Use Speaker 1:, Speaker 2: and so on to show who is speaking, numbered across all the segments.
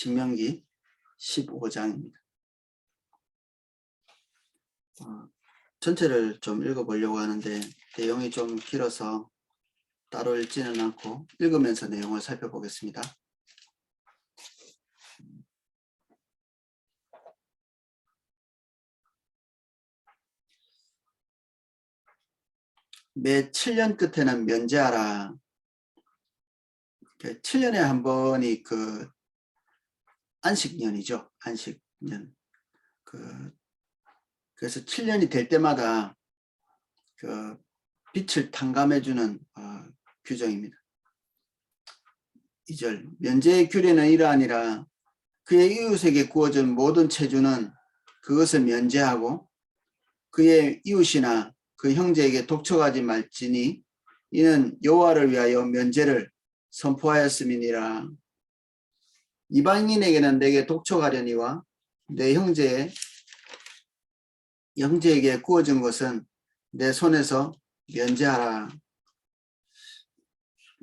Speaker 1: 신명기 15장입니다. 전체를 좀 읽어보려고 하는데 내용이 좀 길어서 따로 읽지는 않고 읽으면서 내용을 살펴보겠습니다. 매 7년 끝에는 면제하라. 7년에 한 번이 그 안식년이죠. 안식년. 그래서 7년이 될 때마다 그 빛을 탕감해주는 규정입니다. 2절. 면제의 규례는 이러하니라. 그의 이웃에게 구워준 모든 체주는 그것을 면제하고 그의 이웃이나 그 형제에게 독촉하지 말지니 이는 여호와를 위하여 면제를 선포하였음이니라. 이방인에게는 내게 독촉하려니와 내 형제에게 구워준 것은 내 손에서 면제하라.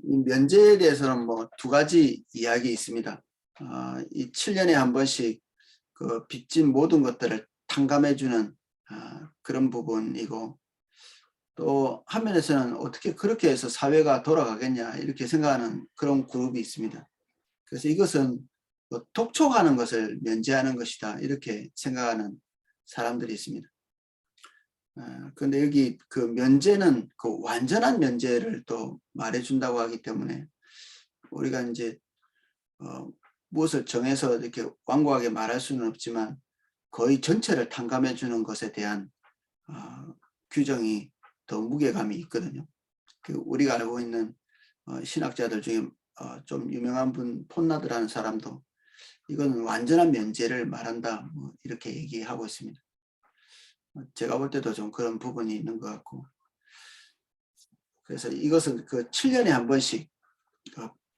Speaker 1: 이 면제에 대해서는 두 가지 이야기 있습니다. 이 7년에 한 번씩 그 빚진 모든 것들을 탕감해주는 그런 부분이고, 또 한면에서는 어떻게 그렇게 해서 사회가 돌아가겠냐 이렇게 생각하는 그런 그룹이 있습니다. 그래서 이것은 독촉하는 것을 면제하는 것이다 이렇게 생각하는 사람들이 있습니다. 그런데 여기 그 면제는 그 완전한 면제를 또 말해준다고 하기 때문에 우리가 이제 무엇을 정해서 이렇게 완고하게 말할 수는 없지만 거의 전체를 탕감해 주는 것에 대한 규정이 더 무게감이 있거든요. 우리가 알고 있는 신학자들 중에 좀 유명한 분 폰나드라는 사람도 이건 완전한 면제를 말한다 이렇게 얘기하고 있습니다. 제가 볼 때도 좀 그런 부분이 있는 것 같고, 그래서 이것은 그 7년에 한 번씩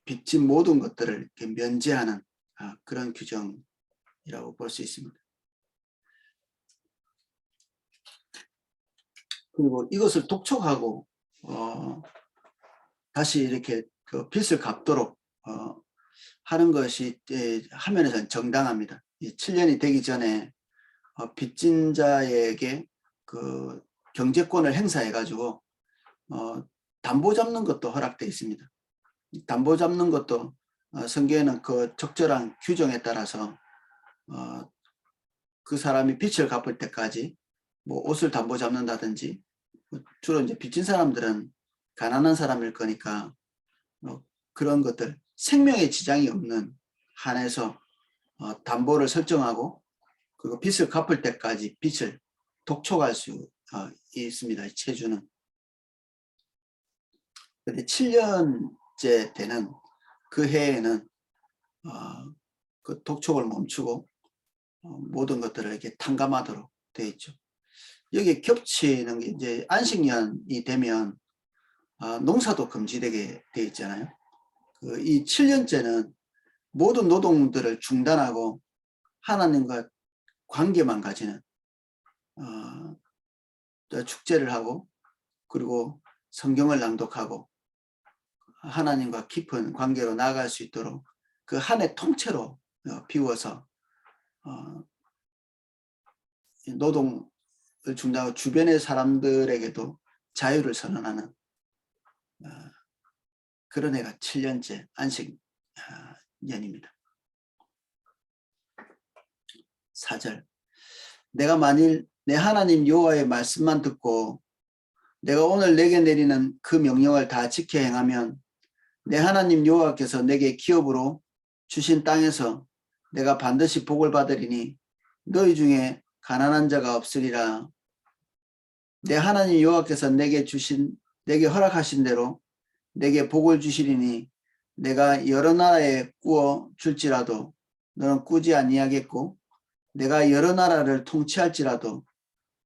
Speaker 1: 빚진 모든 것들을 이렇게 면제하는 그런 규정이라고 볼 수 있습니다. 그리고 이것을 독촉하고 다시 이렇게 그 빚을 갚도록 하는 것이 화면에서는 정당합니다. 이 7년이 되기 전에 빚진 자에게 그 경제권을 행사해 가지고 담보 잡는 것도 허락되어 있습니다. 담보 잡는 것도 성경에는 그 적절한 규정에 따라서 그 사람이 빚을 갚을 때까지 옷을 담보 잡는다든지, 주로 이제 빚진 사람들은 가난한 사람일 거니까 그런 것들 생명에 지장이 없는 한에서 담보를 설정하고 그리고 빚을 갚을 때까지 빚을 독촉할 수 있습니다. 체주는. 그런데 7년째 되는 그 해에는 그 독촉을 멈추고 모든 것들을 이렇게 탕감하도록 되어 있죠. 여기에 겹치는 게 이제 안식년이 되면 농사도 금지되게 되어 있잖아요. 이 7년째는 모든 노동들을 중단하고 하나님과 관계만 가지는 축제를 하고 그리고 성경을 낭독하고 하나님과 깊은 관계로 나아갈 수 있도록 그 한 해 통째로 비워서 노동을 중단하고 주변의 사람들에게도 자유를 선언하는 그런 해가 7년째 안식년입니다. 4절. 내가 만일 내 하나님 여호와의 말씀만 듣고 내가 오늘 내게 내리는 그 명령을 다 지켜 행하면 내 하나님 여호와께서 내게 기업으로 주신 땅에서 내가 반드시 복을 받으리니 너희 중에 가난한 자가 없으리라. 내 하나님 여호와께서 내게 허락하신 대로 내게 복을 주시리니 내가 여러 나라에 꾸어 줄지라도 너는 꾸지 아니하겠고 내가 여러 나라를 통치할지라도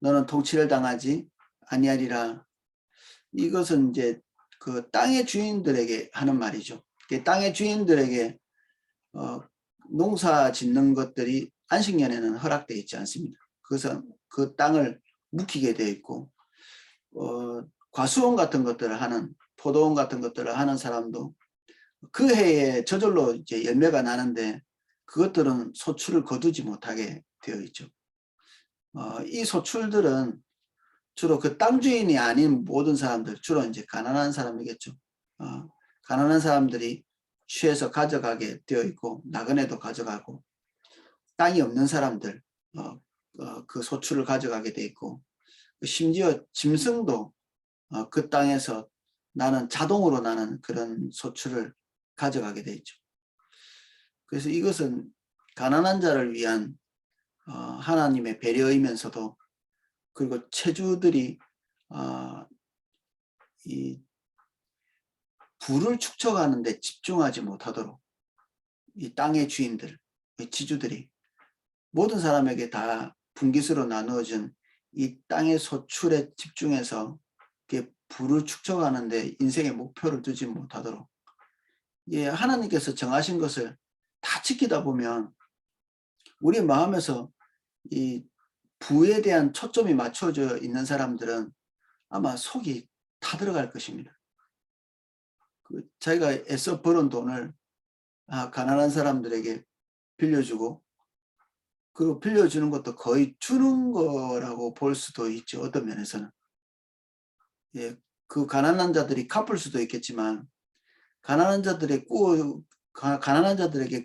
Speaker 1: 너는 통치를 당하지 아니하리라. 이것은 이제 그 땅의 주인들에게 하는 말이죠. 땅의 주인들에게 농사 짓는 것들이 안식년에는 허락되어 있지 않습니다. 그것은 그 땅을 묵히게 되어 있고 과수원 같은 것들을 하는 포도원 같은 것들을 하는 사람도 그 해에 저절로 이제 열매가 나는데 그것들은 소출을 거두지 못하게 되어 있죠. 이 소출들은 주로 그 땅 주인이 아닌 모든 사람들, 주로 이제 가난한 사람이겠죠. 가난한 사람들이 취해서 가져가게 되어 있고, 나그네도 가져가고, 땅이 없는 사람들, 그 소출을 가져가게 되어 있고, 심지어 짐승도 그 땅에서 자동으로 나는 그런 소출을 가져가게 되어 있죠. 그래서 이것은 가난한 자를 위한 하나님의 배려이면서도, 그리고 체주들이 이 부를 축적하는 데 집중하지 못하도록 이 땅의 주인들, 지주들이 모든 사람에게 다 분깃으로 나누어진 이 땅의 소출에 집중해서 부를 축적하는 데 인생의 목표를 두지 못하도록, 하나님께서 정하신 것을 다 지키다 보면 우리 마음에서 이 부에 대한 초점이 맞춰져 있는 사람들은 아마 속이 다 들어갈 것입니다. 자기가 애써 벌은 돈을 가난한 사람들에게 빌려주고, 그리고 빌려주는 것도 거의 주는 거라고 볼 수도 있죠. 어떤 면에서는. 그 가난한 자들이 갚을 수도 있겠지만, 가난한 자들에게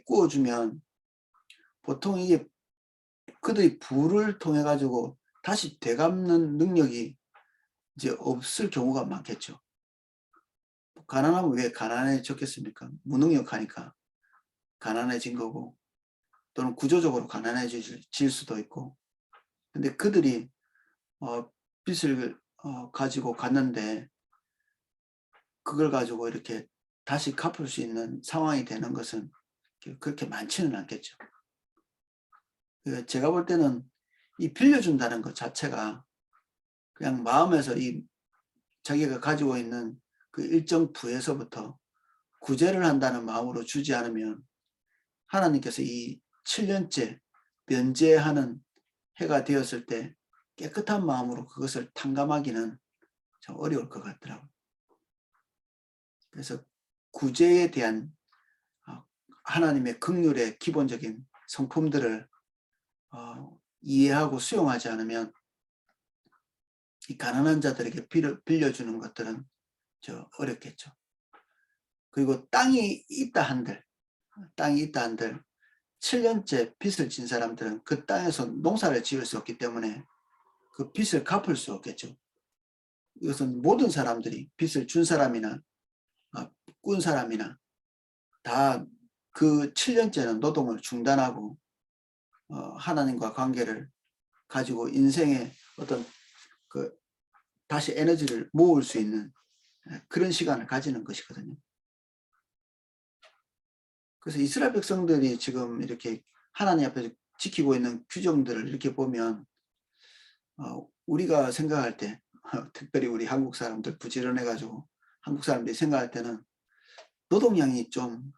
Speaker 1: 꾸어주면 보통 이게 그들이 부를 통해 가지고 다시 되갚는 능력이 이제 없을 경우가 많겠죠. 가난하면 왜 가난해졌겠습니까? 무능력하니까 가난해진 거고, 또는 구조적으로 가난해질 수도 있고. 근데 그들이 빚을 가지고 갔는데 그걸 가지고 이렇게 다시 갚을 수 있는 상황이 되는 것은 그렇게 많지는 않겠죠. 제가 볼 때는 이 빌려준다는 것 자체가 그냥 마음에서 이 자기가 가지고 있는 그 일정 부에서부터 구제를 한다는 마음으로 주지 않으면 하나님께서 이 7년째 면제하는 해가 되었을 때 깨끗한 마음으로 그것을 탕감하기는 참 어려울 것 같더라고요. 그래서 구제에 대한 하나님의 긍휼의 기본적인 성품들을 이해하고 수용하지 않으면 이 가난한 자들에게 빌려주는 것들은 어렵겠죠. 그리고 땅이 있다 한들 7년째 빚을 진 사람들은 그 땅에서 농사를 지을 수 없기 때문에 그 빚을 갚을 수 없겠죠. 이것은 모든 사람들이 빚을 준 사람이나 꾼 사람이나 다 그 7년째는 노동을 중단하고 하나님과 관계를 가지고 인생의 어떤 다시 에너지를 모을 수 있는 그런 시간을 가지는 것이거든요. 그래서 이스라엘 백성들이 지금 이렇게 하나님 앞에서 지키고 있는 규정들을 이렇게 보면 우리가 생각할 때 특별히 우리 한국 사람들 부지런해 가지고 한국 사람들이 생각할 때는 노동량이 좀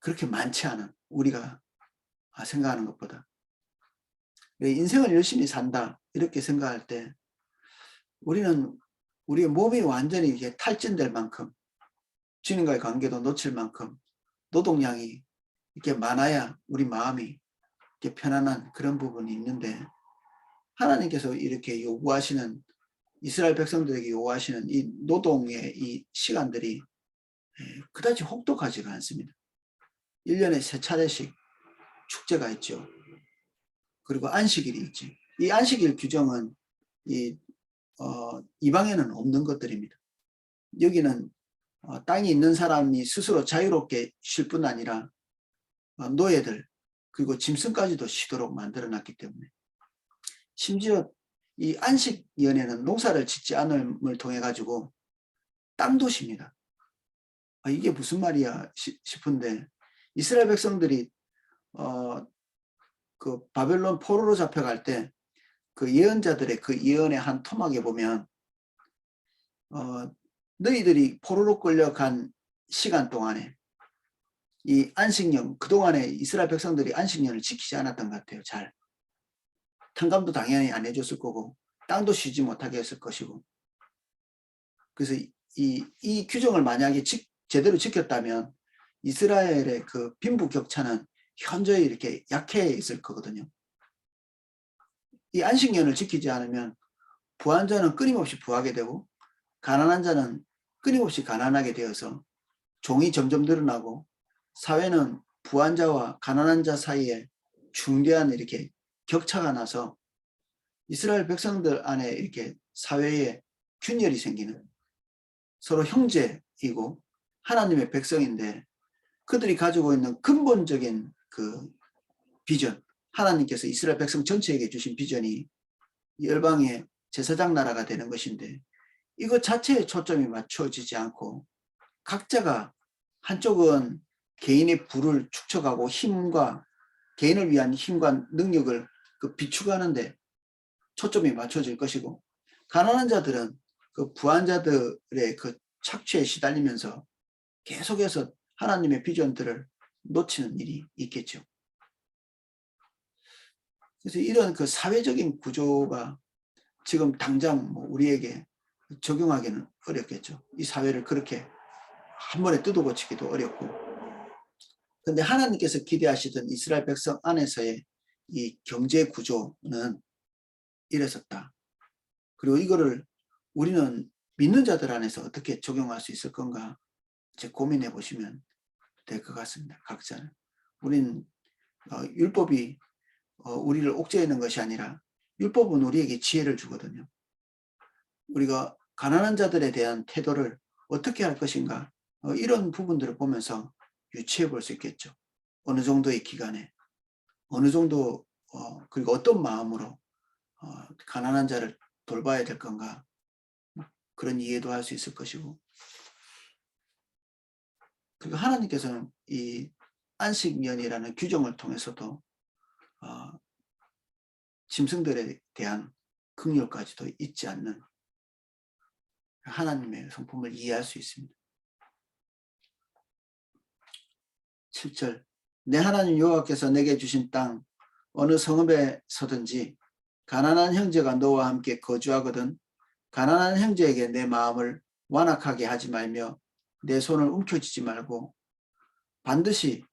Speaker 1: 그렇게 많지 않은, 우리가 생각하는 것보다 인생을 열심히 산다 이렇게 생각할 때 우리는 우리의 몸이 완전히 이게 탈진될 만큼, 주님과의 관계도 놓칠 만큼 노동량이 이렇게 많아야 우리 마음이 이렇게 편안한 그런 부분이 있는데, 하나님께서 이렇게 요구하시는, 이스라엘 백성들에게 요구하시는 이 노동의 이 시간들이 그다지 혹독하지가 않습니다. 1년에 3차례씩 축제가 있죠. 그리고 안식일이 있지. 이 안식일 규정은 이방에는 없는 것들입니다. 여기는 땅이 있는 사람이 스스로 자유롭게 쉴 뿐 아니라 노예들 그리고 짐승까지도 쉬도록 만들어놨기 때문에, 심지어 이 안식연에는 농사를 짓지 않음을 통해 가지고 땅도 쉽니다. 이게 무슨 말이야 싶은데, 이스라엘 백성들이 그 바벨론 포로로 잡혀갈 때 그 예언자들의 그 예언의 한 토막에 보면 너희들이 포로로 끌려간 시간 동안에 이 안식년, 그동안에 이스라엘 백성들이 안식년을 지키지 않았던 것 같아요. 잘 탕감도 당연히 안 해줬을 거고 땅도 쉬지 못하게 했을 것이고, 그래서 이 규정을 만약에 제대로 지켰다면 이스라엘의 그 빈부격차는 현저히 이렇게 약해 있을 거거든요. 이 안식년을 지키지 않으면 부한 자는 끊임없이 부하게 되고 가난한 자는 끊임없이 가난하게 되어서 종이 점점 늘어나고 사회는 부한 자와 가난한 자 사이에 중대한 이렇게 격차가 나서 이스라엘 백성들 안에 이렇게 사회에 균열이 생기는, 서로 형제이고 하나님의 백성인데 그들이 가지고 있는 근본적인 그 비전, 하나님께서 이스라엘 백성 전체에게 주신 비전이 열방의 제사장 나라가 되는 것인데 이것 자체에 초점이 맞춰지지 않고 각자가, 한쪽은 개인의 부를 축적하고 힘과 개인을 위한 힘과 능력을 비축하는데 초점이 맞춰질 것이고, 가난한 자들은 그 부한 자들의 그 착취에 시달리면서 계속해서 하나님의 비전들을 놓치는 일이 있겠죠. 그래서 이런 그 사회적인 구조가 지금 당장 우리에게 적용하기는 어렵겠죠. 이 사회를 그렇게 한 번에 뜯어고치기도 어렵고. 그런데 하나님께서 기대하시던 이스라엘 백성 안에서의 이 경제 구조는 이랬었다. 그리고 이거를 우리는 믿는 자들 안에서 어떻게 적용할 수 있을 건가 이제 고민해 보시면 될 것 같습니다. 각자는. 우리는 율법이 우리를 옥죄이는 것이 아니라 율법은 우리에게 지혜를 주거든요. 우리가 가난한 자들에 대한 태도를 어떻게 할 것인가, 이런 부분들을 보면서 유추해 볼 수 있겠죠. 어느 정도의 기간에, 어느 정도, 그리고 어떤 마음으로 가난한 자를 돌봐야 될 건가, 그런 이해도 할 수 있을 것이고. 그리고 하나님께서는 이 안식년이라는 규정을 통해서도 짐승들에 대한 긍휼까지도 잊지 않는 하나님의 성품을 이해할 수 있습니다. 7절, 내 하나님 여호와께서 내게 주신 땅 어느 성읍에 서든지 가난한 형제가 너와 함께 거주하거든 가난한 형제에게 내 마음을 완악하게 하지 말며 내 손을 움켜쥐지 말고 반드시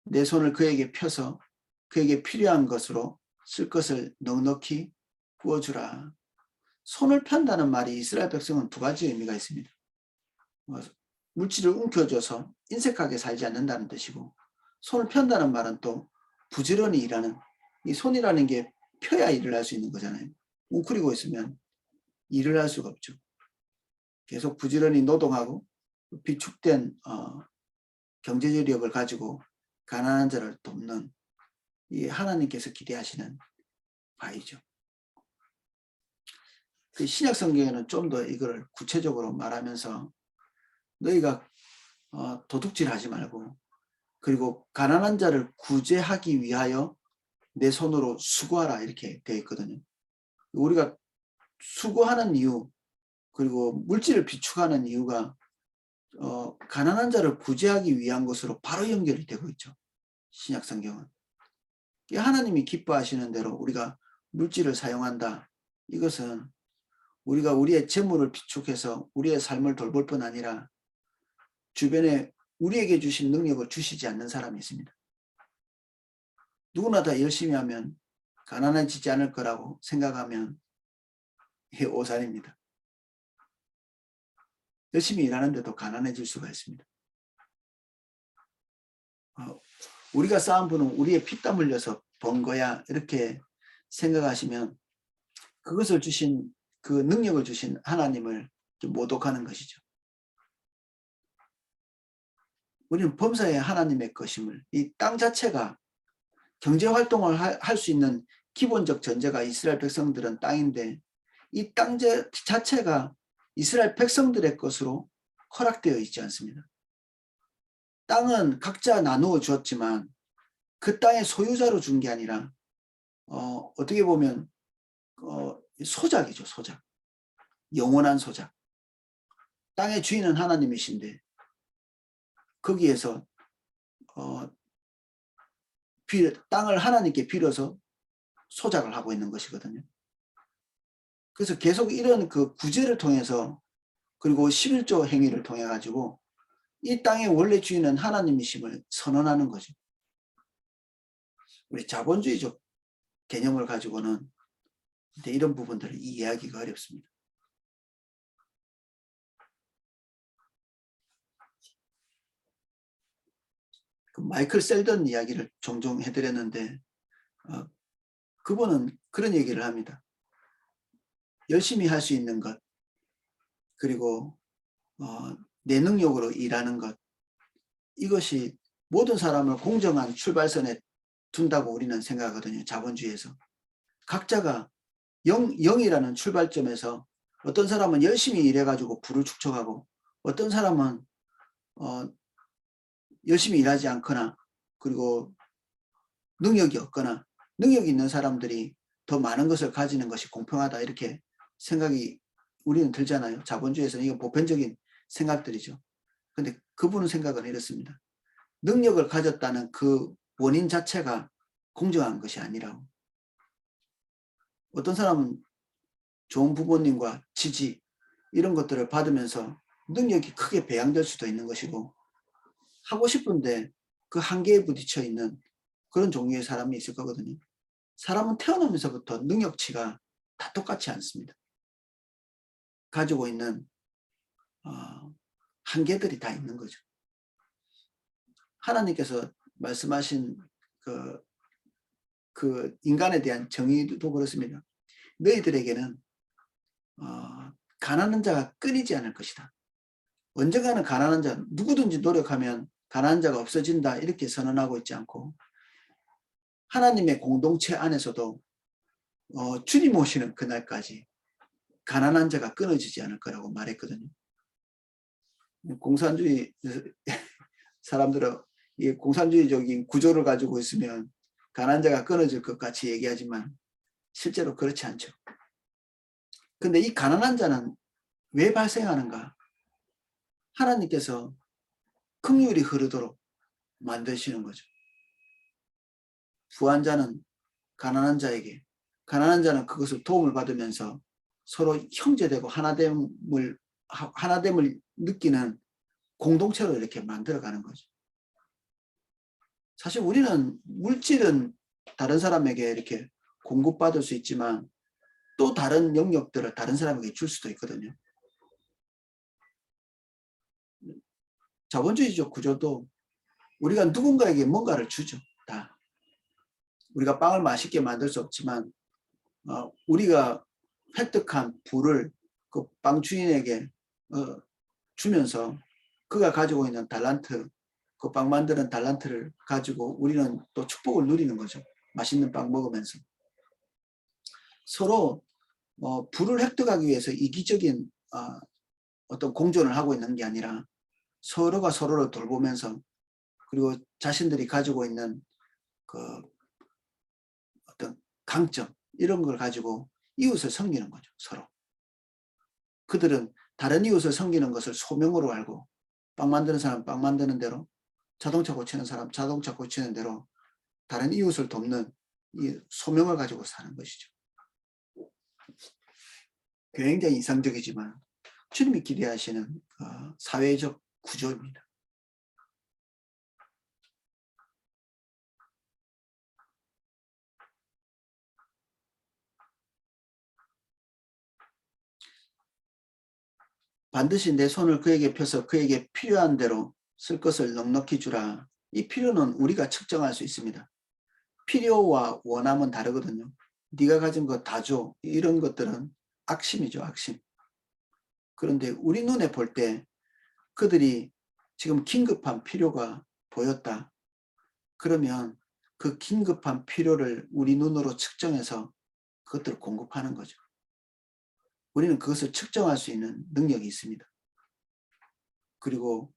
Speaker 1: 내 손을 그에게 펴서 그에게 필요한 것으로 쓸 것을 넉넉히 부어주라. 손을 편다는 말이 이스라엘 백성은 두 가지 의미가 있습니다. 물질을 움켜줘서 인색하게 살지 않는다는 뜻이고, 손을 편다는 말은 또 부지런히 일하는, 이 손이라는 게 펴야 일을 할 수 있는 거잖아요. 웅크리고 있으면 일을 할 수가 없죠. 계속 부지런히 노동하고 비축된 경제력을 가지고 가난한 자를 돕는, 이 하나님께서 기대하시는 바이죠. 그 신약 성경에는 좀 더 이걸 구체적으로 말하면서 너희가 도둑질하지 말고, 그리고 가난한 자를 구제하기 위하여 내 손으로 수고하라 이렇게 되어 있거든요. 우리가 수고하는 이유, 그리고 물질을 비축하는 이유가 가난한 자를 구제하기 위한 것으로 바로 연결이 되고 있죠. 신약 성경은. 하나님이 기뻐하시는 대로 우리가 물질을 사용한다. 이것은 우리가 우리의 재물을 비축해서 우리의 삶을 돌볼 뿐 아니라 주변에 우리에게 주신 능력을 주시지 않는 사람이 있습니다. 누구나 다 열심히 하면 가난해지지 않을 거라고 생각하면 이게 오산입니다. 열심히 일하는데도 가난해질 수가 있습니다. 우리가 쌓은 분은 우리의 피땀 흘려서 번 거야 이렇게 생각하시면 그것을 주신, 그 능력을 주신 하나님을 모독하는 것이죠. 우리는 범사에 하나님의 것임을, 이 땅 자체가 경제활동을 할 수 있는 기본적 전제가 이스라엘 백성들은 땅인데 이 땅 자체가 이스라엘 백성들의 것으로 허락되어 있지 않습니다. 땅은 각자 나누어 주었지만 그 땅의 소유자로 준 게 아니라 어떻게 보면 소작이죠. 소작. 영원한 소작. 땅의 주인은 하나님이신데 거기에서 땅을 하나님께 빌어서 소작을 하고 있는 것이거든요. 그래서 계속 이런 그 구제를 통해서, 그리고 11조 행위를 통해 가지고 이 땅의 원래 주인은 하나님이심을 선언하는 거죠. 우리 자본주의적 개념을 가지고는 이런 부분들을 이해하기가 어렵습니다. 그 마이클 셀던 이야기를 종종 해드렸는데 그분은 그런 얘기를 합니다. 열심히 할 수 있는 것, 그리고 내 능력으로 일하는 것, 이것이 모든 사람을 공정한 출발선에 둔다고 우리는 생각하거든요. 자본주의에서. 각자가 0이라는 출발점에서 어떤 사람은 열심히 일해가지고 부를 축적하고 어떤 사람은 열심히 일하지 않거나 그리고 능력이 없거나 능력이 있는 사람들이 더 많은 것을 가지는 것이 공평하다 이렇게 생각이 우리는 들잖아요. 자본주의에서는 이건 보편적인 생각들이죠. 근데 그분의 생각은 이렇습니다. 능력을 가졌다는 그 원인 자체가 공정한 것이 아니라고. 어떤 사람은 좋은 부모님과 지지 이런 것들을 받으면서 능력이 크게 배양될 수도 있는 것이고 하고 싶은데 그 한계에 부딪혀 있는 그런 종류의 사람이 있을 거거든요. 사람은 태어나면서부터 능력치가 다 똑같지 않습니다. 가지고 있는 한계들이 다 있는 거죠. 하나님께서 말씀하신 그 인간에 대한 정의도 그렇습니다. 너희들에게는 가난한 자가 끊이지 않을 것이다. 언젠가는 가난한 자, 누구든지 노력하면 가난한 자가 없어진다 이렇게 선언하고 있지 않고 하나님의 공동체 안에서도 주님 오시는 그날까지 가난한 자가 끊어지지 않을 거라고 말했거든요. 공산주의 사람들은 이 공산주의적인 구조를 가지고 있으면 가난한 자가 끊어질 것 같이 얘기하지만 실제로 그렇지 않죠. 근데 이 가난한 자는 왜 발생하는가? 하나님께서 긍휼이 흐르도록 만드시는 거죠. 부한 자는 가난한 자에게, 가난한 자는 그것을 도움을 받으면서 서로 형제되고 하나됨을 느끼는 공동체로 이렇게 만들어가는 거죠. 사실 우리는 물질은 다른 사람에게 이렇게 공급받을 수 있지만 또 다른 영역들을 다른 사람에게 줄 수도 있거든요. 자본주의적 구조도 우리가 누군가에게 뭔가를 주죠. 다. 우리가 빵을 맛있게 만들 수 없지만 우리가 획득한 부를 그 빵 주인에게 주면서 그가 가지고 있는 달란트, 그 빵 만드는 달란트를 가지고 우리는 또 축복을 누리는 거죠. 맛있는 빵 먹으면서. 서로 부를 획득하기 위해서 이기적인 어떤 공존을 하고 있는 게 아니라 서로가 서로를 돌보면서 그리고 자신들이 가지고 있는 그 어떤 강점 이런 걸 가지고 이웃을 섬기는 거죠. 서로. 그들은 다른 이웃을 섬기는 것을 소명으로 알고 빵 만드는 사람 빵 만드는 대로 자동차 고치는 사람 자동차 고치는 대로 다른 이웃을 돕는 이 소명을 가지고 사는 것이죠. 굉장히 이상적이지만 주님이 기대하시는 사회적 구조입니다. 반드시 내 손을 그에게 펴서 그에게 필요한 대로 쓸 것을 넉넉히 주라. 이 필요는 우리가 측정할 수 있습니다. 필요와 원함은 다르거든요. 네가 가진 거 다 줘. 이런 것들은 악심이죠. 악심. 그런데 우리 눈에 볼 때 그들이 지금 긴급한 필요가 보였다. 그러면 그 긴급한 필요를 우리 눈으로 측정해서 그것들을 공급하는 거죠. 우리는 그것을 측정할 수 있는 능력이 있습니다. 그리고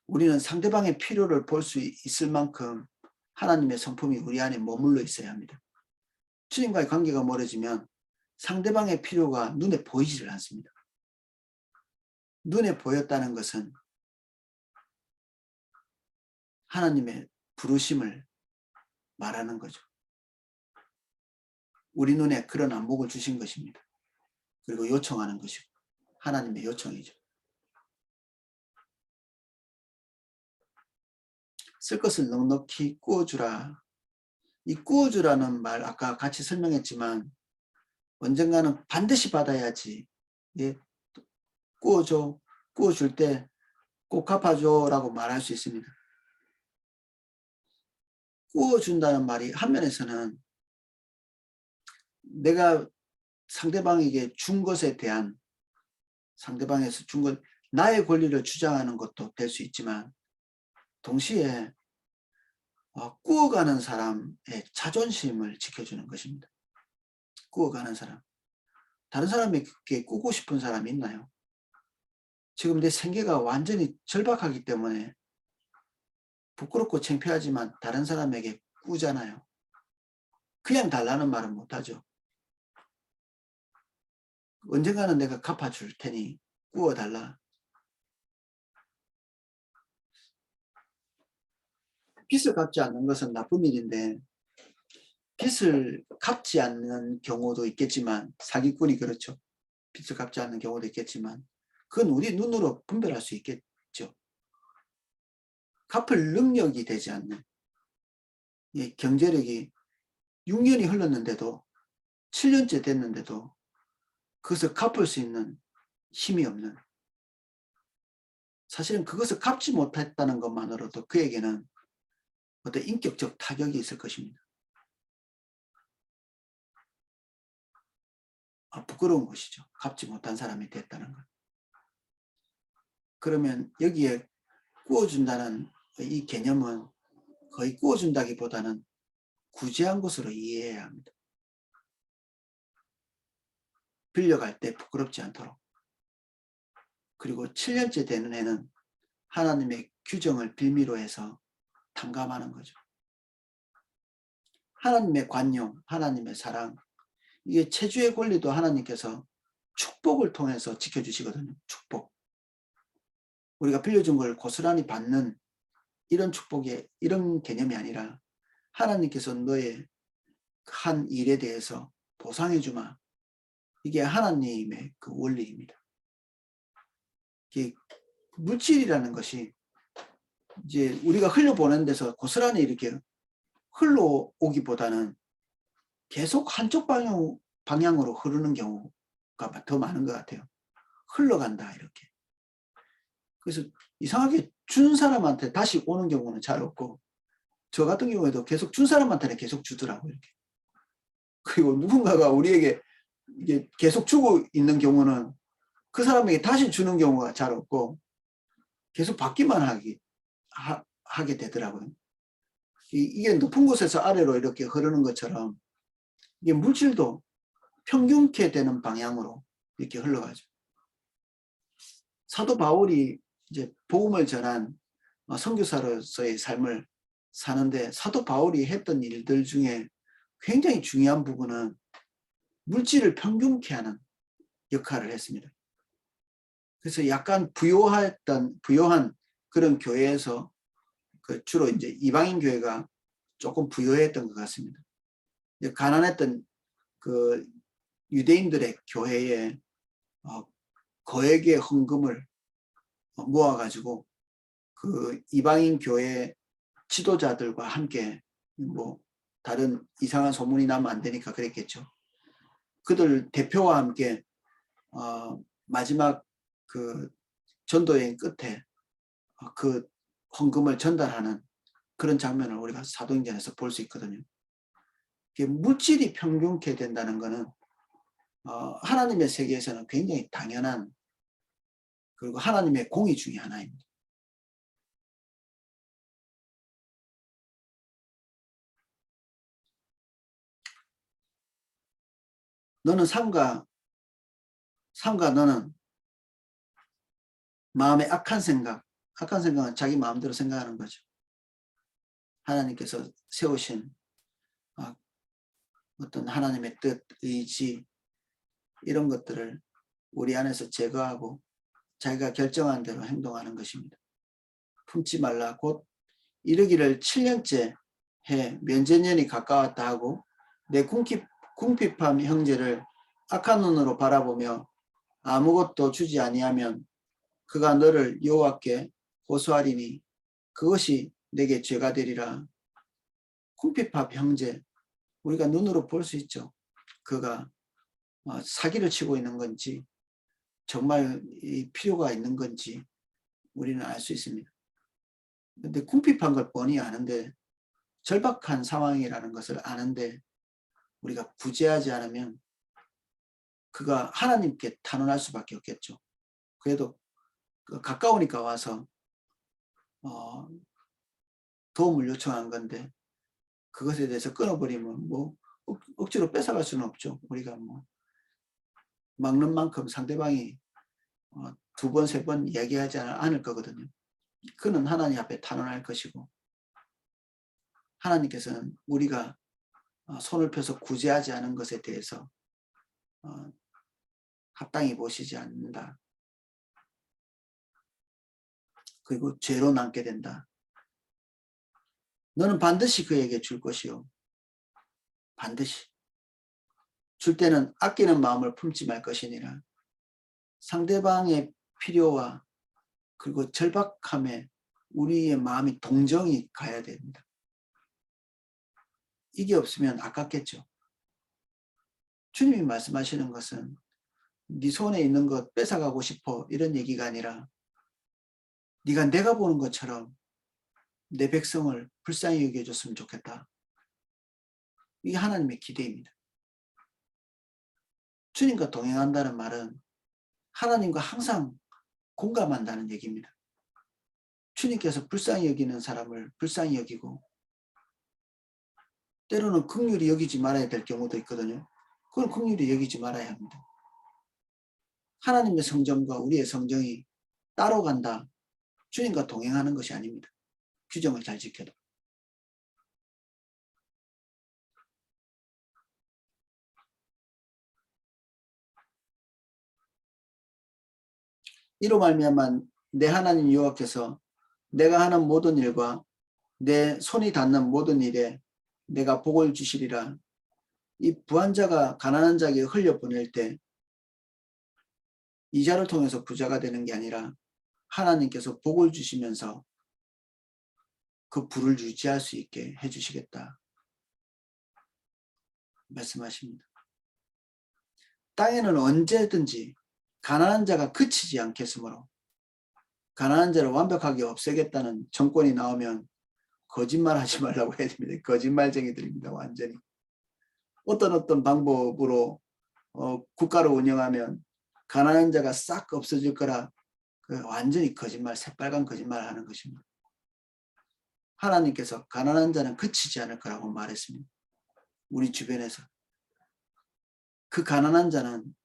Speaker 1: 우리는 상대방의 필요를 볼 수 있을 만큼 하나님의 성품이 우리 안에 머물러 있어야 합니다. 주님과의 관계가 멀어지면 상대방의 필요가 눈에 보이지를 않습니다. 눈에 보였다는 것은 하나님의 부르심을 말하는 거죠. 우리 눈에 그런 안목을 주신 것입니다. 그리고 요청하는 것이고 하나님의 요청이죠. 쓸 것을 넉넉히 구워주라. 이 꾸어주라는 말 아까 같이 설명했지만 언젠가는 반드시 받아야지. 예, 꾸어줘, 꾸어줄 때 꼭 갚아줘라고 말할 수 있습니다. 꾸어준다는 말이 한면에서는 내가 상대방에게 준 것에 대한 상대방에서 준 것, 나의 권리를 주장하는 것도 될 수 있지만 동시에 꾸어가는 사람의 자존심을 지켜주는 것입니다. 꾸어가는 사람. 다른 사람에게 꾸고 싶은 사람이 있나요? 지금 내 생계가 완전히 절박하기 때문에 부끄럽고 창피하지만 다른 사람에게 꾸잖아요. 그냥 달라는 말은 못하죠. 언젠가는 내가 갚아줄 테니 꾸어달라. 빚을 갚지 않는 것은 나쁜 일인데 빚을 갚지 않는 경우도 있겠지만 사기꾼이 그렇죠. 빚을 갚지 않는 경우도 있겠지만 그건 우리 눈으로 분별할 수 있겠죠. 갚을 능력이 되지 않는 경제력이 6년이 흘렀는데도 7년째 됐는데도 그것을 갚을 수 있는 힘이 없는, 사실은 그것을 갚지 못했다는 것만으로도 그에게는 어떤 인격적 타격이 있을 것입니다. 부끄러운 것이죠. 갚지 못한 사람이 됐다는 것. 그러면 여기에 꾸어준다는 이 개념은 거의 꾸어준다기보다는 구제한 것으로 이해해야 합니다. 빌려갈 때 부끄럽지 않도록. 그리고 7년째 되는 해는 하나님의 규정을 빌미로 해서 탕감하는 거죠. 하나님의 관용, 하나님의 사랑, 이게 체주의 권리도 하나님께서 축복을 통해서 지켜주시거든요. 축복. 우리가 빌려준 걸 고스란히 받는 이런 축복의 이런 개념이 아니라 하나님께서 너의 한 일에 대해서 보상해 주마. 이게 하나님의 그 원리입니다. 이게 물질이라는 것이 이제 우리가 흘려보낸 데서 고스란히 이렇게 흘러오기보다는 계속 한쪽 방향으로 흐르는 경우가 더 많은 것 같아요. 흘러간다 이렇게. 그래서 이상하게 준 사람한테 다시 오는 경우는 잘 없고 저 같은 경우에도 계속 준 사람한테는 계속 주더라고요. 이렇게. 그리고 누군가가 우리에게 이게 계속 주고 있는 경우는 그 사람에게 다시 주는 경우가 잘 없고 계속 받기만 하게 되더라고요. 이게 높은 곳에서 아래로 이렇게 흐르는 것처럼 이게 물질도 평균케 되는 방향으로 이렇게 흘러가죠. 사도 바울이 이제 복음을 전한 선교사로서의 삶을 사는데 사도 바울이 했던 일들 중에 굉장히 중요한 부분은 물질을 평균케 하는 역할을 했습니다. 그래서 약간 부요한 그런 교회에서 주로 이제 이방인 교회가 조금 부요했던 것 같습니다. 가난했던 그 유대인들의 교회에 거액의 헌금을 모아가지고 그 이방인 교회 지도자들과 함께 뭐 다른 이상한 소문이 나면 안 되니까 그랬겠죠. 그들 대표와 함께 마지막 그 전도여행 끝에 그 헌금을 전달하는 그런 장면을 우리가 사도행전에서 볼 수 있거든요. 물질이 평균케 된다는 것은 하나님의 세계에서는 굉장히 당연한 그리고 하나님의 공의 중에 하나입니다. 너는 삼가 너는 마음의 악한 생각은 자기 마음대로 생각하는 거죠. 하나님께서 세우신 어떤 하나님의 뜻, 의지 이런 것들을 우리 안에서 제거하고 자기가 결정한 대로 행동하는 것입니다. 품지 말라 곧 이르기를 7년째 해 면제년이 가까웠다 하고 내 궁핍함 형제를 악한 눈으로 바라보며 아무것도 주지 아니하면 그가 너를 여호와께 고소하리니 그것이 내게 죄가 되리라. 쿵피팝 형제, 우리가 눈으로 볼 수 있죠. 그가 사기를 치고 있는 건지 정말 이 필요가 있는 건지 우리는 알 수 있습니다. 근데 궁핍한 걸 뻔히 아는데, 절박한 상황이라는 것을 아는데 우리가 구제하지 않으면 그가 하나님께 탄원할 수밖에 없겠죠. 그래도 가까우니까 와서 도움을 요청한 건데 그것에 대해서 끊어버리면 뭐 억지로 뺏어갈 수는 없죠. 우리가 뭐 막는 만큼 상대방이 두 번, 세 번 이야기하지 않을 거거든요. 그는 하나님 앞에 탄원할 것이고, 하나님께서는 우리가 손을 펴서 구제하지 않은 것에 대해서 합당히 보시지 않는다. 그리고 죄로 남게 된다. 너는 반드시 그에게 줄 것이요. 반드시. 줄 때는 아끼는 마음을 품지 말 것이니라. 상대방의 필요와 그리고 절박함에 우리의 마음이 동정이 가야 됩니다. 이게 없으면 아깝겠죠. 주님이 말씀하시는 것은 네 손에 있는 것 뺏어가고 싶어 이런 얘기가 아니라 네가 내가 보는 것처럼 내 백성을 불쌍히 여겨줬으면 좋겠다. 이게 하나님의 기대입니다. 주님과 동행한다는 말은 하나님과 항상 공감한다는 얘기입니다. 주님께서 불쌍히 여기는 사람을 불쌍히 여기고, 때로는 긍휼히 여기지 말아야 될 경우도 있거든요. 그건 긍휼히 여기지 말아야 합니다. 하나님의 성정과 우리의 성정이 따로 간다. 주님과 동행하는 것이 아닙니다. 규정을 잘 지켜도. 이로 말미암아 내 하나님 여호와께서 내가 하는 모든 일과 내 손이 닿는 모든 일에 내가 복을 주시리라. 이 부한 자가 가난한 자에게 흘려보낼 때 이자를 통해서 부자가 되는 게 아니라 하나님께서 복을 주시면서 그 부를 유지할 수 있게 해주시겠다 말씀하십니다. 땅에는 언제든지 가난한 자가 그치지 않겠으므로, 가난한 자를 완벽하게 없애겠다는 정권이 나오면 거짓말하지 말라고 해야 됩니다. 거짓말쟁이들입니다. 완전히. 어떤 방법으로 국가를 운영하면 가난한 자가 싹 없어질 거라, 완전히 거짓말, 새빨간 거짓말을 하는 것입니다. 하나님께서 가난한 자는 그치지 않을 거라고 말했습니다. 우리 주변에서. 그 가난한 자는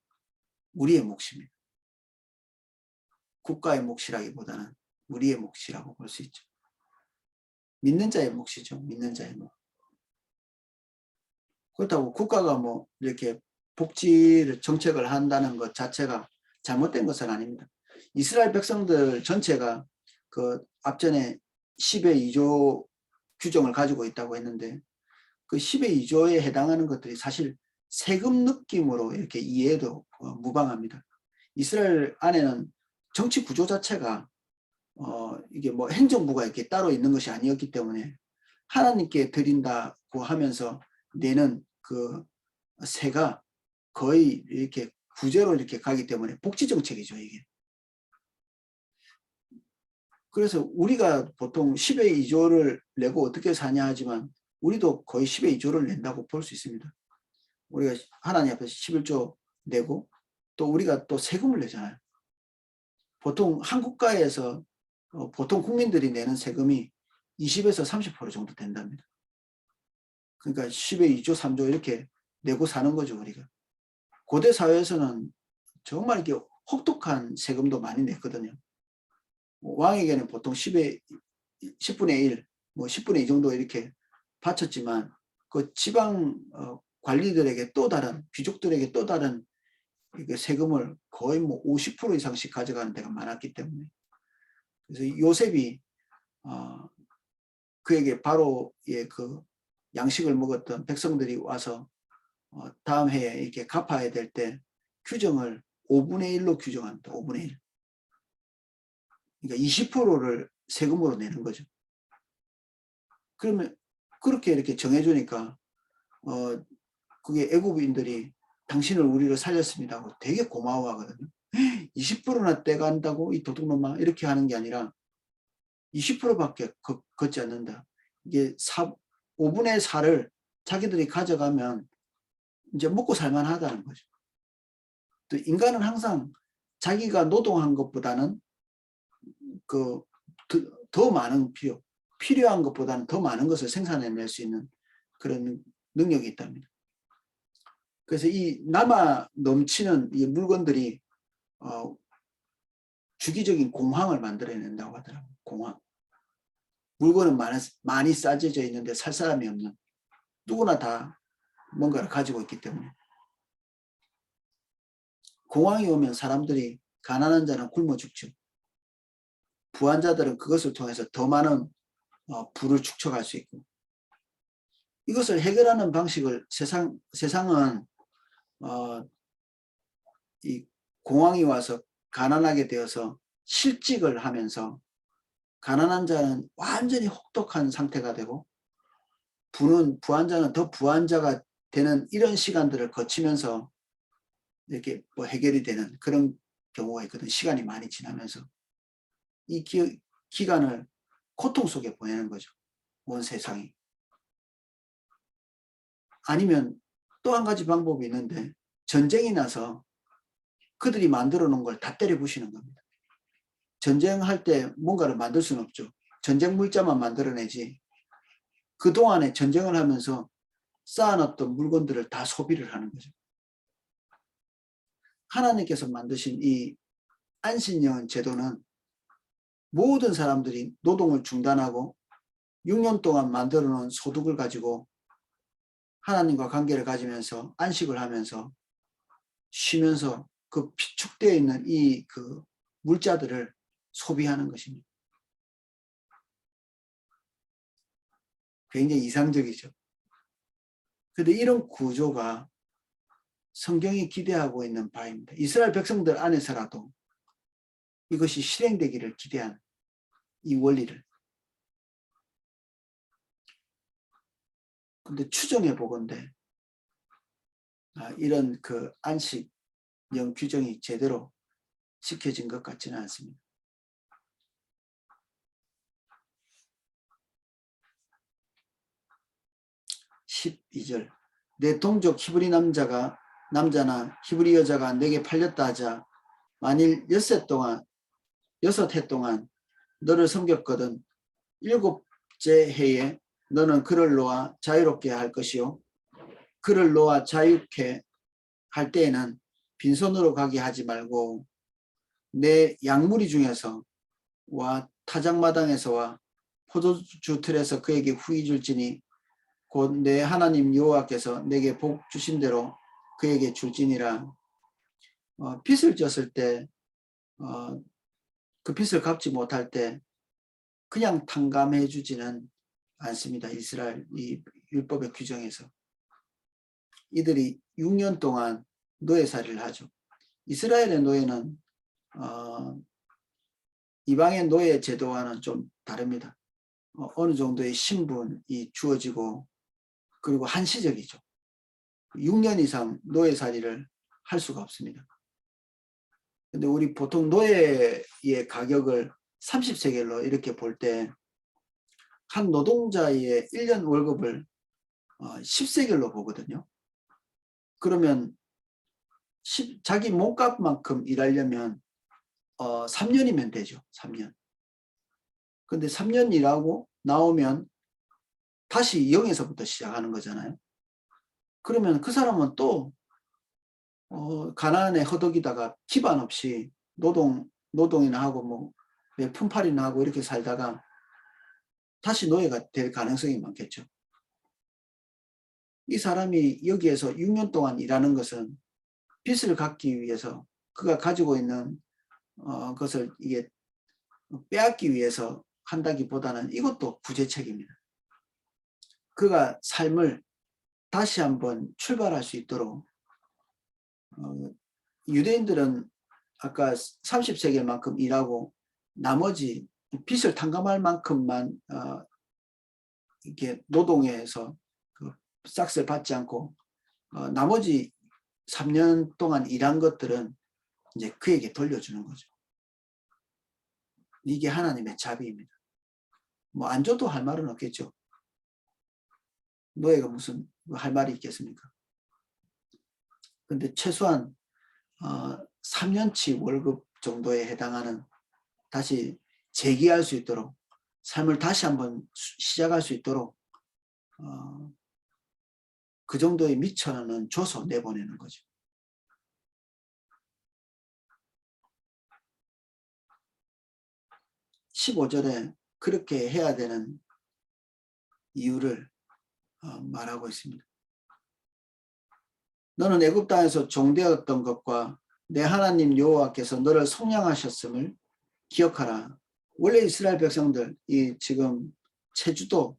Speaker 1: 우리의 몫입니다. 국가의 몫이라기보다는 우리의 몫이라고 볼 수 있죠. 믿는 자의 몫이죠. 믿는 자의 몫. 그렇다고 국가가 뭐 이렇게 복지를 정책을 한다는 것 자체가 잘못된 것은 아닙니다. 이스라엘 백성들 전체가 그 앞전에 10의 2조 규정을 가지고 있다고 했는데, 그 10의 2조에 해당하는 것들이 사실 세금 느낌으로 이렇게 이해해도 무방합니다. 이스라엘 안에는 정치 구조 자체가 이게 뭐 행정부가 이렇게 따로 있는 것이 아니었기 때문에 하나님께 드린다고 하면서 내는 그 세가 거의 이렇게 구제로 이렇게 가기 때문에 복지 정책이죠, 이게. 그래서 우리가 보통 10의 2조를 내고 어떻게 사냐 하지만 우리도 거의 10의 2조를 낸다고 볼 수 있습니다. 우리가 하나님 앞에서 11조 내고 또 우리가 또 세금을 내잖아요. 보통 한국가에서 보통 국민들이 내는 세금이 20에서 30% 정도 된답니다. 그러니까 10에 2조, 3조 이렇게 내고 사는 거죠, 우리가. 고대 사회에서는 정말 이렇게 혹독한 세금도 많이 냈거든요. 왕에게는 보통 10분의 1, 뭐 10분의 2 정도 이렇게 바쳤지만 그 지방 관리들에게 또 다른, 귀족들에게 또 다른 세금을 거의 뭐 50% 이상씩 가져가는 데가 많았기 때문에, 그래서 요셉이 그에게 바로 그 양식을 먹었던 백성들이 와서 다음 해에 이렇게 갚아야 될 때 규정을 5분의 1로 규정합니다. 5분의 1. 그러니까 20%를 세금으로 내는 거죠. 그러면 그렇게 이렇게 정해주니까 그게 애국인들이 당신을 우리를 살렸습니다 하고 되게 고마워하거든요. 20%나 떼간다고 이 도둑놈아 이렇게 하는 게 아니라 20%밖에 걷지 않는다. 이게 5분의 4를 자기들이 가져가면 이제 먹고 살만하다는 거죠. 또 인간은 항상 자기가 노동한 것보다는 더 많은 필요한 것보다는 더 많은 것을 생산해낼 수 있는 그런 능력이 있답니다. 그래서 이 남아 넘치는 이 물건들이 주기적인 공황을 만들어낸다고 하더라고요. 공황. 물건은 많이 싸져져 있는데 살 사람이 없는, 누구나 다 뭔가를 가지고 있기 때문에. 공황이 오면 사람들이, 가난한 자는 굶어 죽죠. 부한 자들은 그것을 통해서 더 많은 부를 축적할 수 있고, 이것을 해결하는 방식을 세상은 이 공황이 와서 가난하게 되어서 실직을 하면서 가난한 자는 완전히 혹독한 상태가 되고 부한 자는 더 부한 자가 되는 이런 시간들을 거치면서 이렇게 뭐 해결이 되는 그런 경우가 있거든. 시간이 많이 지나면서 이 기간을 고통 속에 보내는 거죠. 온 세상이. 아니면 또 한 가지 방법이 있는데, 전쟁이 나서 그들이 만들어 놓은 걸 다 때려 부시는 겁니다. 전쟁할 때 뭔가를 만들 수는 없죠. 전쟁 물자만 만들어내지 그동안에 전쟁을 하면서 쌓아놨던 물건들을 다 소비를 하는 거죠. 하나님께서 만드신 이 안식년 제도는 모든 사람들이 노동을 중단하고 6년 동안 만들어 놓은 소득을 가지고 하나님과 관계를 가지면서 안식을 하면서 쉬면서 그 비축되어 있는 이 물자들을 소비하는 것입니다. 굉장히 이상적이죠. 그런데 이런 구조가 성경이 기대하고 있는 바입니다. 이스라엘 백성들 안에서라도 이것이 실행되기를 기대하는 이 원리를. 근데 추정해 보건대 이런 안식령 규정이 제대로 지켜진 것 같지는 않습니다. 12절 내 동족 히브리 남자나 히브리 여자가 내게 팔렸다 하자 만일 6해 동안 너를 섬겼거든 7째 해에 너는 그를 놓아 자유롭게 할 것이요 그를 놓아 자유케 할 때에는 빈손으로 가게 하지 말고 내 양무리 중에서 와 타작마당에서와 포도주 틀에서 그에게 후히 줄지니 곧 내 하나님 여호와께서 내게 복 주신 대로 그에게 줄지니라. 빚을 졌을 때 그 빚을 갚지 못할 때 그냥 탕감해 주지는 않습니다. 이스라엘 이 율법의 규정에서. 이들이 6년 동안 노예살이를 하죠. 이스라엘의 노예는 이방의 노예 제도와는 좀 다릅니다. 어느 정도의 신분이 주어지고 그리고 한시적이죠. 6년 이상 노예살이를 할 수가 없습니다. 근데 우리 보통 노예의 가격을 30세겔로 이렇게 볼 때 한 노동자의 1년 월급을 10세겔로 보거든요. 그러면 자기 몸값만큼 일하려면 3년이면 되죠. 3년. 근데 3년 일하고 나오면 다시 0에서부터 시작하는 거잖아요. 그러면 그 사람은 또 가난에 허덕이다가 기반 없이 노동이나 하고 뭐 품팔이나 하고 이렇게 살다가 다시 노예가 될 가능성이 많겠죠. 이 사람이 여기에서 6년 동안 일하는 것은 빚을 갚기 위해서 그가 가지고 있는 것을 이게 빼앗기 위해서 한다기보다는 이것도 구제책입니다. 그가 삶을 다시 한번 출발할 수 있도록 유대인들은 아까 30세겔만큼 일하고 나머지 빚을 탕감할 만큼만 이렇게 노동에서 그 싹스를 받지 않고 나머지 3년 동안 일한 것들은 이제 그에게 돌려주는 거죠. 이게 하나님의 자비입니다. 뭐 안 줘도 할 말은 없겠죠. 노예가 무슨 할 말이 있겠습니까? 근데 최소한 3년치 월급 정도에 해당하는, 다시 재기할 수 있도록, 삶을 다시 한번 시작할 수 있도록 그 정도의 미천은 줘서 내보내는 거죠. (15절에) 그렇게 해야 되는 이유를 말하고 있습니다. 너는 애굽 땅에서 종되었던 것과 내 하나님 여호와께서 너를 속량하셨음을 기억하라. 원래 이스라엘 백성들, 이 지금 체주도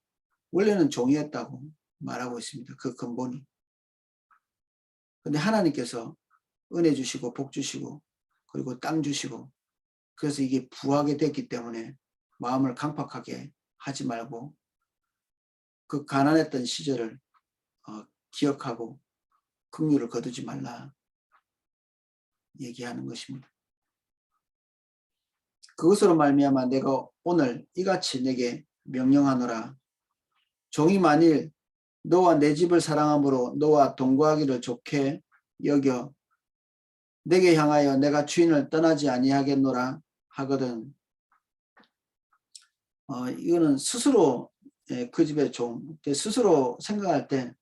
Speaker 1: 원래는 종이었다고 말하고 있습니다. 그 근본이. 근데 하나님께서 은혜 주시고 복 주시고 그리고 땅 주시고, 그래서 이게 부하게 됐기 때문에 마음을 강팍하게 하지 말고 그 가난했던 시절을 기억하고 긍휼을 거두지 말라 얘기하는 것입니다. 그것으로 말미암아 내가 오늘 이같이 내게 명령하노라. 종이 만일 너와 내 집을 사랑함으로 너와 동거하기를 좋게 여겨 내게 향하여 내가 주인을 떠나지 아니하겠노라 하거든. 이거는 스스로 그 집의 종, 스스로 생각할 때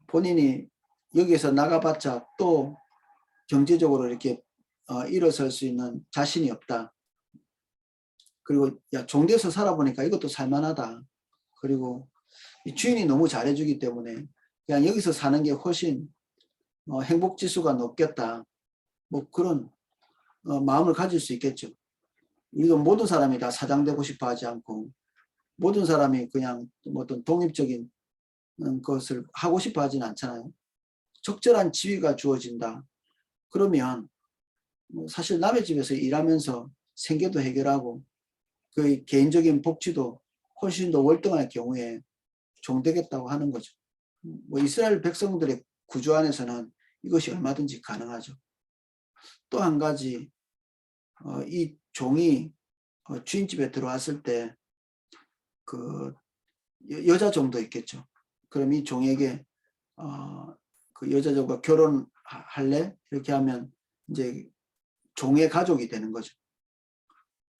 Speaker 1: 본인이 여기에서 나가봤자 또 경제적으로 이렇게 일어설 수 있는 자신이 없다. 그리고 야, 종돼서 살아보니까 이것도 살만하다. 그리고 주인이 너무 잘해주기 때문에 그냥 여기서 사는 게 훨씬 행복지수가 높겠다. 뭐 그런 마음을 가질 수 있겠죠. 우리도 모든 사람이 다 사장 되고 싶어 하지 않고, 모든 사람이 그냥 어떤 독립적인 것을 하고 싶어 하진 않잖아요. 적절한 지위가 주어진다. 그러면 사실 남의 집에서 일하면서 생계도 해결하고 그 개인적인 복지도 훨씬 더 월등할 경우에 종되겠다고 하는 거죠. 뭐 이스라엘 백성들의 구조 안에서는 이것이 얼마든지 가능하죠. 또 한 가지, 이 종이 주인집에 들어왔을 때 그 여자 종도 있겠죠. 그럼 이 종에게 그 여자 종과 결혼할래? 이렇게 하면 이제 종의 가족이 되는 거죠.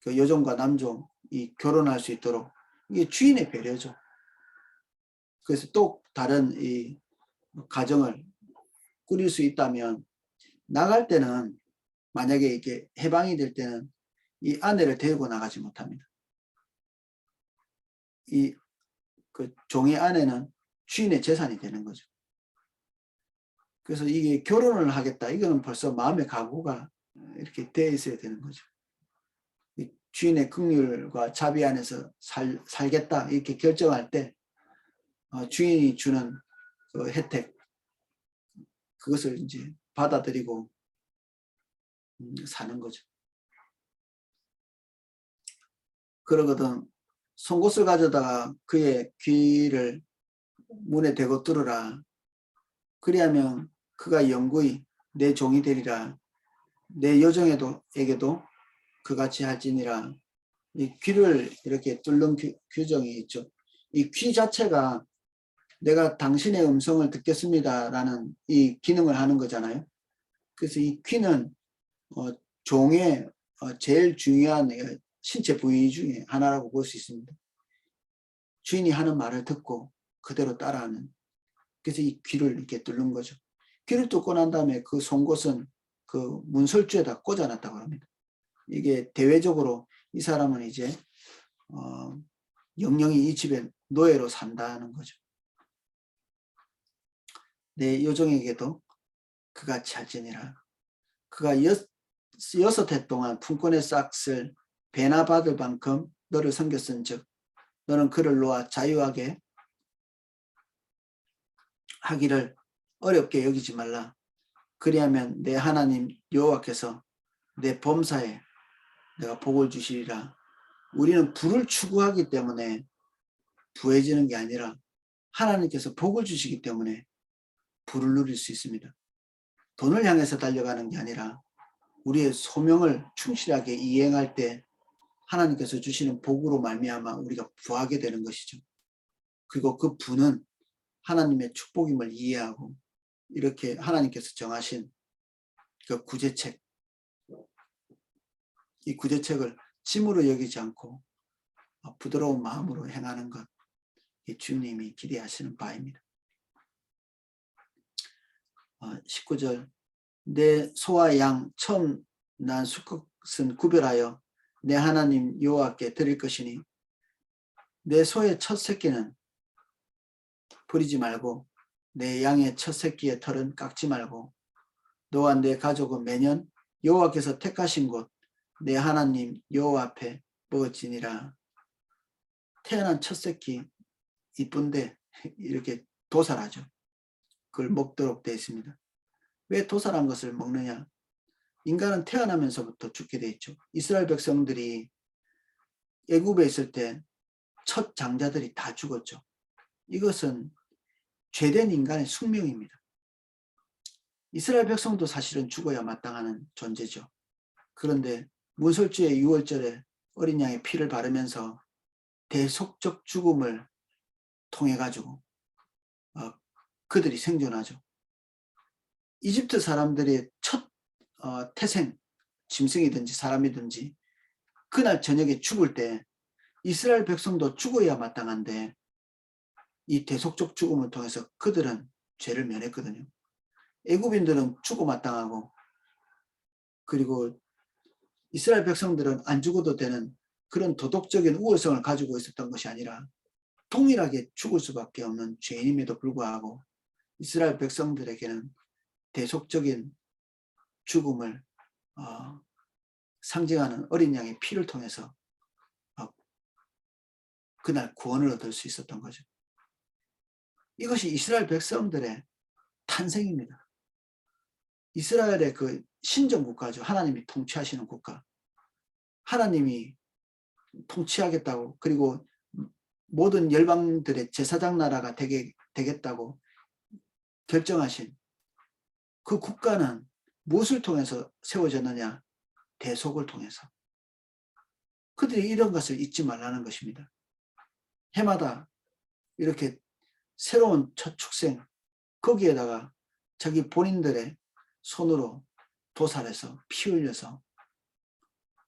Speaker 1: 그 여종과 남종이 결혼할 수 있도록, 이게 주인의 배려죠. 그래서 또 다른 이 가정을 꾸릴 수 있다면, 나갈 때는 만약에 이게 해방이 될 때는 이 아내를 데리고 나가지 못합니다. 이 그 종의 아내는 주인의 재산이 되는 거죠. 그래서 이게 결혼을 하겠다, 이거는 벌써 마음의 각오가 이렇게 되어 있어야 되는 거죠. 주인의 긍휼과 자비 안에서 살겠다 이렇게 결정할 때 주인이 주는 그 혜택, 그것을 이제 받아들이고 사는 거죠. 그러거든 송곳을 가져다가 그의 귀를 문에 대고 뚫으라. 그리하면 그가 영구히 내 종이 되리라. 내 여종에게도 그같이 할지니라. 이 귀를 이렇게 뚫는 규정이 있죠. 이 귀 자체가 내가 당신의 음성을 듣겠습니다라는 이 기능을 하는 거잖아요. 그래서 이 귀는 종의 제일 중요한 신체 부위 중에 하나라고 볼 수 있습니다. 주인이 하는 말을 듣고 그대로 따라하는. 그래서 이 귀를 이렇게 뚫는 거죠. 귀를 뚫고 난 다음에 그 송곳은 그 문설주에다 꽂아놨다고 합니다. 이게 대외적으로 이 사람은 이제 영영이 이 집에 노예로 산다는 거죠. 내 여종에게도 그같이 할지니라. 그가 6해 동안 품꾼의 싹을 배나 받을 만큼 너를 섬겼은즉 너는 그를 놓아 자유하게 하기를 어렵게 여기지 말라. 그리하면 내 하나님 여호와께서 내 범사에 내가 복을 주시리라. 우리는 부를 추구하기 때문에 부해지는 게 아니라 하나님께서 복을 주시기 때문에 부를 누릴 수 있습니다. 돈을 향해서 달려가는 게 아니라 우리의 소명을 충실하게 이행할 때 하나님께서 주시는 복으로 말미암아 우리가 부하게 되는 것이죠. 그리고 그 부는 하나님의 축복임을 이해하고 이렇게 하나님께서 정하신 그 구제책, 이 구제책을 짐으로 여기지 않고 부드러운 마음으로 행하는 것, 이 주님이 기대하시는 바입니다. 19절 내 소와 양 처음 난 수컷은 구별하여 내 하나님 여호와께 드릴 것이니 내 소의 첫 새끼는 버리지 말고 내 양의 첫 새끼의 털은 깎지 말고 너와 내 가족은 매년 여호와께서 택하신 곳 내 하나님 여호와 앞에 먹을지니라. 태어난 첫 새끼 이쁜데 이렇게 도살하죠. 그걸 먹도록 되어 있습니다. 왜 도살한 것을 먹느냐? 인간은 태어나면서부터 죽게 되어 있죠. 이스라엘 백성들이 애굽에 있을 때 첫 장자들이 다 죽었죠. 이것은 죄된 인간의 숙명입니다. 이스라엘 백성도 사실은 죽어야 마땅한 존재죠. 그런데 문설주의 6월절에 어린 양의 피를 바르면서 대속적 죽음을 통해 가지고 그들이 생존하죠. 이집트 사람들의 첫 태생, 짐승이든지 사람이든지 그날 저녁에 죽을 때 이스라엘 백성도 죽어야 마땅한데 이 대속적 죽음을 통해서 그들은 죄를 면했거든요. 애굽인들은 죽어 마땅하고 그리고 이스라엘 백성들은 안 죽어도 되는 그런 도덕적인 우월성을 가지고 있었던 것이 아니라 동일하게 죽을 수밖에 없는 죄인임에도 불구하고 이스라엘 백성들에게는 대속적인 죽음을 상징하는 어린 양의 피를 통해서 그날 구원을 얻을 수 있었던 거죠. 이것이 이스라엘 백성들의 탄생입니다. 이스라엘의 그 신정국가죠. 하나님이 통치하시는 국가. 하나님이 통치하겠다고 그리고 모든 열방들의 제사장 나라가 되겠다고 결정하신 그 국가는 무엇을 통해서 세워졌느냐? 대속을 통해서. 그들이 이런 것을 잊지 말라는 것입니다. 해마다 이렇게 새로운 첫 축생 거기에다가 자기 본인들의 손으로 도살해서 피 흘려서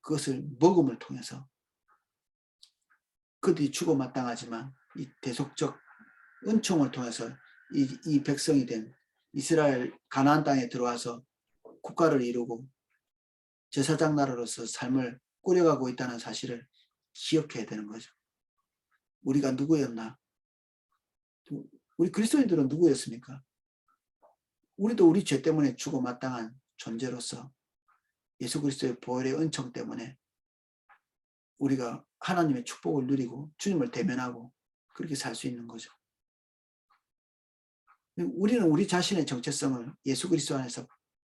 Speaker 1: 그것을 먹음을 통해서 그들이 죽어 마땅하지만 이 대속적 은총을 통해서 이 백성이 된 이스라엘 가나안 땅에 들어와서 국가를 이루고 제사장 나라로서 삶을 꾸려가고 있다는 사실을 기억해야 되는 거죠. 우리가 누구였나? 우리 그리스도인들은 누구였습니까? 우리도 우리 죄 때문에 죽어 마땅한 존재로서 예수 그리스도의 보혈의 은총 때문에 우리가 하나님의 축복을 누리고 주님을 대면하고 그렇게 살 수 있는 거죠. 우리는 우리 자신의 정체성을 예수 그리스도 안에서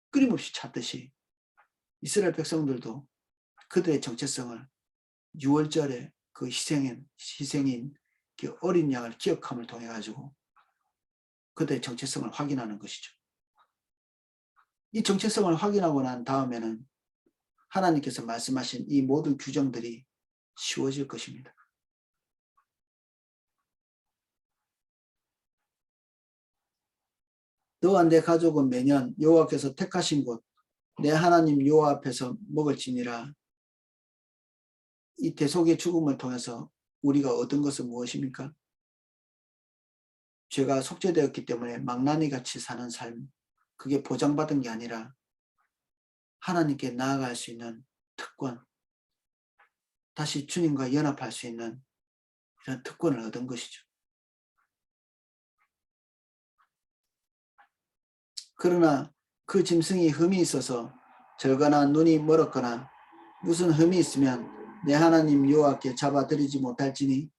Speaker 1: 끊임없이 찾듯이 이스라엘 백성들도 그들의 정체성을 6월절에 그 희생인 그 어린 양을 기억함을 통해 가지고 그들의 정체성을 확인하는 것이죠. 이 정체성을 확인하고 난 다음에는 하나님께서 말씀하신 이 모든 규정들이 쉬워질 것입니다. 너와 내 가족은 매년 여호와께서 택하신 곳 내 하나님 여호와 앞에서 먹을지니라. 이 대속의 죽음을 통해서 우리가 얻은 것은 무엇입니까? 죄가 속죄되었기 때문에 망나니같이 사는 삶, 그게 보장받은 게 아니라 하나님께 나아갈 수 있는 특권, 다시 주님과 연합할 수 있는 이런 특권을 얻은 것이죠. 그러나 그 짐승이 흠이 있어서 절거나 눈이 멀었거나 무슨 흠이 있으면 내 하나님 여호와께 잡아들이지 못할지니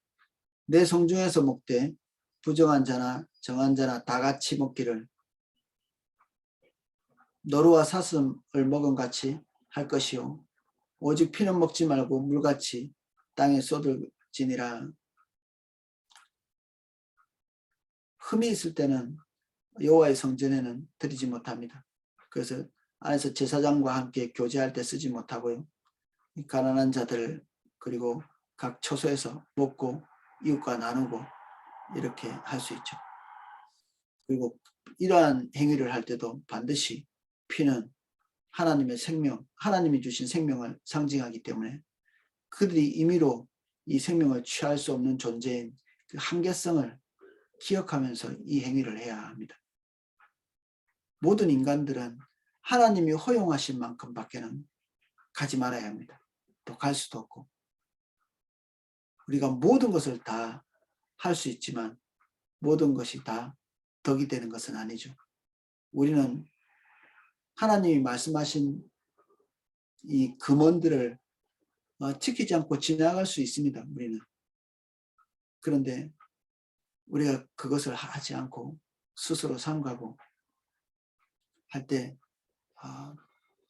Speaker 1: 내 성중에서 먹되 부정한 자나 정한 자나 다 같이 먹기를 노루와 사슴을 먹은 같이 할 것이요 오직 피는 먹지 말고 물같이 땅에 쏟을지니라. 흠이 있을 때는 여호와의 성전에는 드리지 못합니다. 그래서 안에서 제사장과 함께 교제할 때 쓰지 못하고요. 가난한 자들 그리고 각 처소에서 먹고 이웃과 나누고 이렇게 할 수 있죠. 그리고 이러한 행위를 할 때도 반드시 피는 하나님의 생명, 하나님이 주신 생명을 상징하기 때문에 그들이 임의로 이 생명을 취할 수 없는 존재인 그 한계성을 기억하면서 이 행위를 해야 합니다. 모든 인간들은 하나님이 허용하신 만큼밖에는 가지 말아야 합니다. 또 갈 수도 없고 우리가 모든 것을 다 할 수 있지만 모든 것이 다 덕이 되는 것은 아니죠. 우리는 하나님이 말씀하신 이 금원들을 지키지 않고 지나갈 수 있습니다. 우리는. 그런데 우리가 그것을 하지 않고 스스로 삼가고 할 때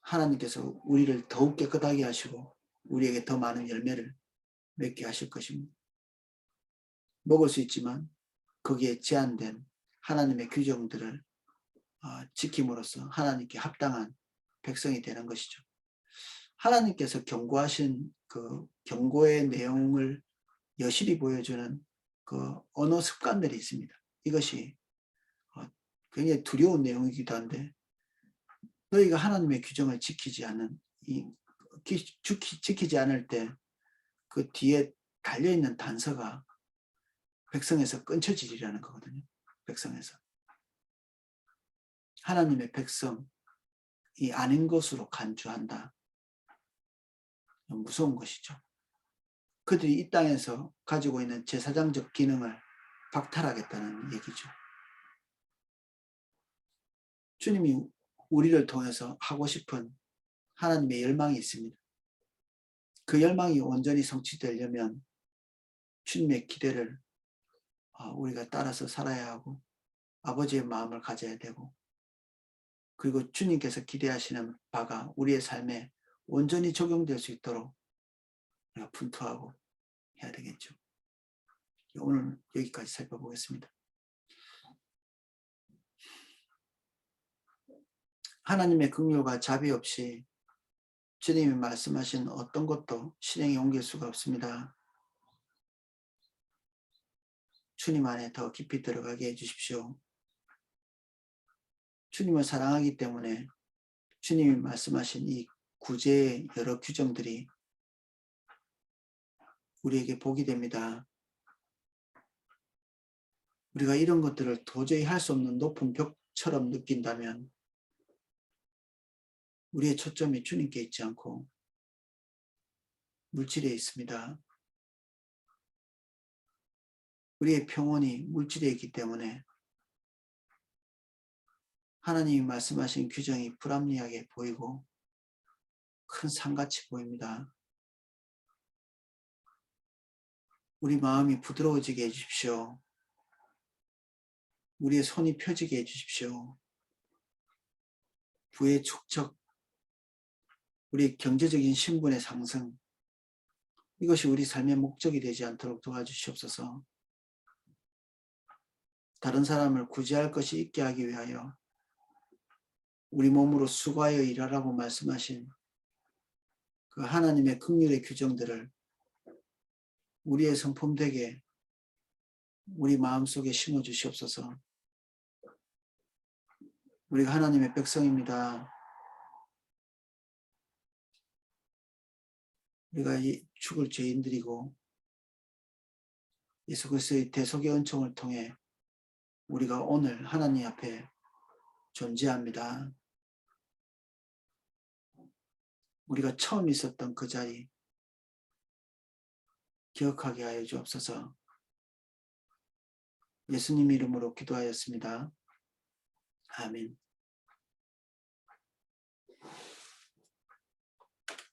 Speaker 1: 하나님께서 우리를 더욱 깨끗하게 하시고 우리에게 더 많은 열매를 맺게 하실 것입니다. 먹을 수 있지만 거기에 제한된 하나님의 규정들을 지킴으로써 하나님께 합당한 백성이 되는 것이죠. 하나님께서 경고하신 그 경고의 내용을 여실히 보여주는 그 언어 습관들이 있습니다. 이것이 굉장히 두려운 내용이기도 한데 너희가 하나님의 규정을 지키지 않는 지키지 않을 때 그 뒤에 달려있는 단서가 백성에서 끊쳐지리라는 거거든요. 백성에서. 하나님의 백성이 아닌 것으로 간주한다. 무서운 것이죠. 그들이 이 땅에서 가지고 있는 제사장적 기능을 박탈하겠다는 얘기죠. 주님이 우리를 통해서 하고 싶은 하나님의 열망이 있습니다. 그 열망이 온전히 성취되려면 주님의 기대를 우리가 따라서 살아야 하고 아버지의 마음을 가져야 되고 그리고 주님께서 기대하시는 바가 우리의 삶에 온전히 적용될 수 있도록 우리가 분투하고 해야 되겠죠. 오늘 여기까지 살펴보겠습니다. 하나님의 긍휼과 자비 없이 주님이 말씀하신 어떤 것도 실행에 옮길 수가 없습니다. 주님 안에 더 깊이 들어가게 해주십시오. 주님을 사랑하기 때문에 주님이 말씀하신 이 구제의 여러 규정들이 우리에게 복이 됩니다. 우리가 이런 것들을 도저히 할 수 없는 높은 벽처럼 느낀다면 우리의 초점이 주님께 있지 않고 물질에 있습니다. 우리의 평온이 물질에 있기 때문에 하나님이 말씀하신 규정이 불합리하게 보이고 큰 산같이 보입니다. 우리 마음이 부드러워지게 해주십시오. 우리의 손이 펴지게 해주십시오. 부의 축적, 우리의 경제적인 신분의 상승, 이것이 우리 삶의 목적이 되지 않도록 도와주시옵소서. 다른 사람을 구제할 것이 있게 하기 위하여 우리 몸으로 수고하여 일하라고 말씀하신 그 하나님의 긍휼의 규정들을 우리의 성품되게 우리 마음속에 심어주시옵소서. 우리가 하나님의 백성입니다. 우리가 죽을 죄인들이고 예수 그리스도의 대속의 은총을 통해 우리가 오늘 하나님 앞에 존재합니다. 우리가 처음 있었던 그 자리 기억하게 하여 주옵소서. 예수님 이름으로 기도하였습니다. 아멘.